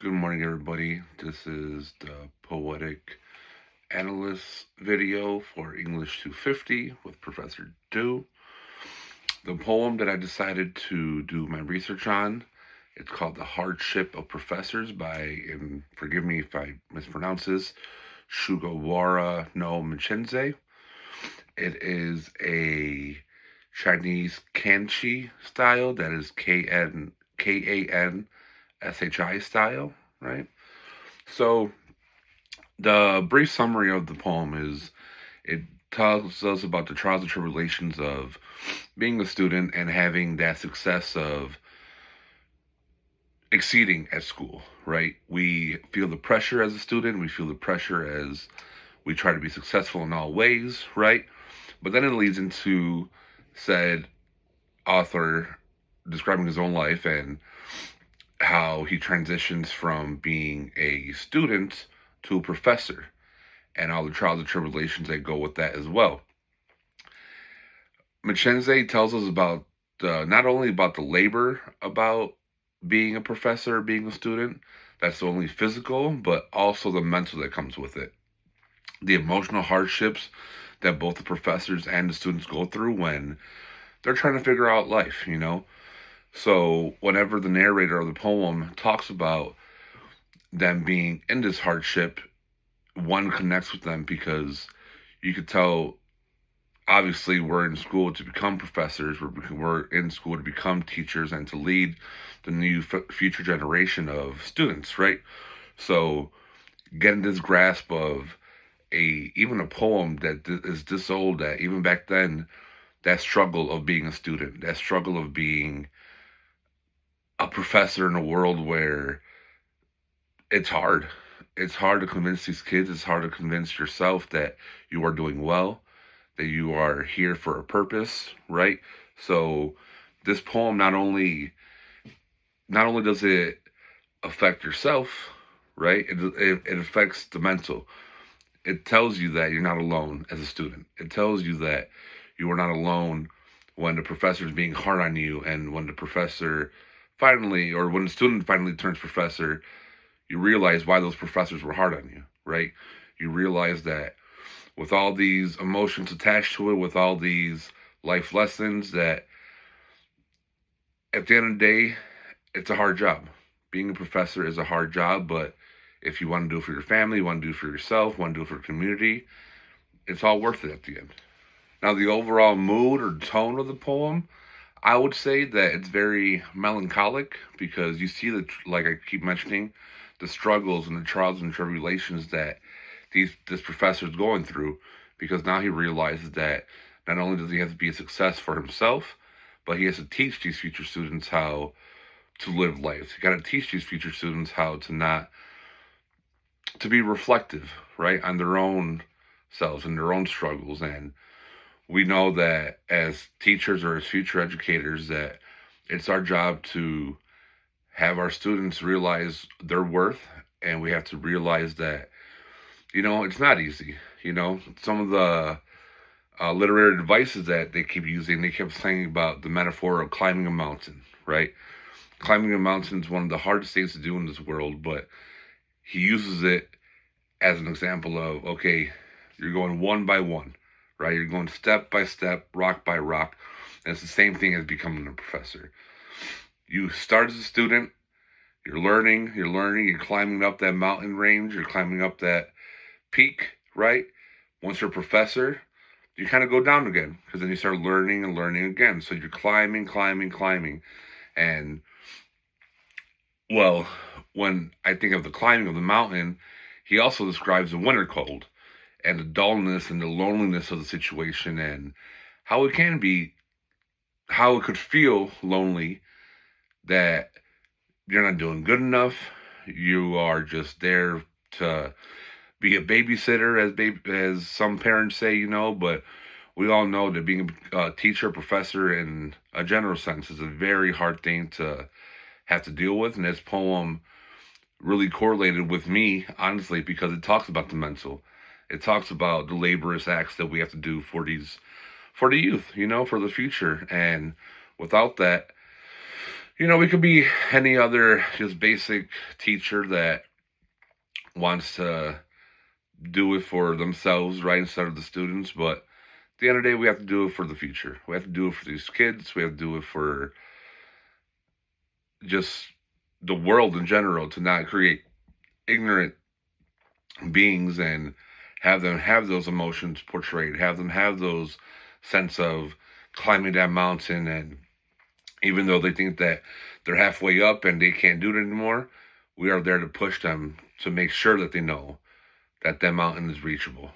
Good morning, everybody. This is the Poetic Analyst video for English 250 with Professor Do. The poem that I decided to do my research on, it's called The Hardship of Professors by, and forgive me if I mispronounce this, Sugawara no Michenze. It is a Chinese kanchi style, that is Kanshi style, right? So the brief summary of the poem is it tells us about the trials and tribulations of being a student and having that success of exceeding at school, right? We feel the pressure as a student, we feel the pressure as we try to be successful in all ways, right? But then it leads into said author describing his own life and how he transitions from being a student to a professor and all the trials and tribulations that go with that as well. Mackenzie tells us about not only about the labor about being a professor, being a student, that's only physical, but also the mental that comes with it. The emotional hardships that both the professors and the students go through when they're trying to figure out life, you know? So whenever the narrator of the poem talks about them being in this hardship, one connects with them because you could tell, obviously, we're in school to become professors, we're in school to become teachers and to lead the new future generation of students, right? So getting this grasp of even a poem that is this old, that even back then, that struggle of being a student, that struggle of being a professor in a world where it's hard. It's hard to convince these kids. It's hard to convince yourself that you are doing well, that you are here for a purpose, right? So this poem not only does it affect yourself, right? It affects the mental. It tells you that you're not alone as a student. It tells you that you are not alone when the professor is being hard on you, and when the professor finally, or when the student finally turns professor, you realize why those professors were hard on you, right? You realize that with all these emotions attached to it, with all these life lessons, that at the end of the day, it's a hard job. Being a professor is a hard job, but if you want to do it for your family, you want to do it for yourself, want to do it for the community, it's all worth it at the end. Now, the overall mood or tone of the poem, I would say that it's very melancholic because you see the, like I keep mentioning, the struggles and the trials and tribulations that this professor is going through, because now he realizes that not only does he have to be a success for himself, but he has to teach these future students how to live life. You got to teach these future students how to be reflective, right, on their own selves and their own struggles. And we know that as teachers or as future educators, that it's our job to have our students realize their worth, and we have to realize that, it's not easy. Some of the literary devices that they keep using, they kept saying about the metaphor of climbing a mountain, right? Climbing a mountain is one of the hardest things to do in this world, but he uses it as an example of, okay, you're going one by one, right? You're going step by step, rock by rock. And it's the same thing as becoming a professor. You start as a student, you're learning, you're climbing up that mountain range, you're climbing up that peak, right? Once you're a professor, you kind of go down again, because then you start learning and learning again. So you're climbing. And, well, when I think of the climbing of the mountain, he also describes the winter cold and the dullness and the loneliness of the situation, and how it could feel lonely, that you're not doing good enough. You are just there to be a babysitter, as some parents say, but we all know that being a teacher, professor in a general sense, is a very hard thing to have to deal with. And this poem really correlated with me, honestly, because it talks about the mental. It talks about the laborious acts that we have to do for the youth, for the future. And without that, We could be any other just basic teacher that wants to do it for themselves, right, instead of the students. But at the end of the day, we have to do it for the future. We have to do it for these kids. We have to do it for just the world in general to not create ignorant beings and have them have those emotions portrayed, have them have those sense of climbing that mountain. And even though they think that they're halfway up and they can't do it anymore, we are there to push them to make sure that they know that that mountain is reachable.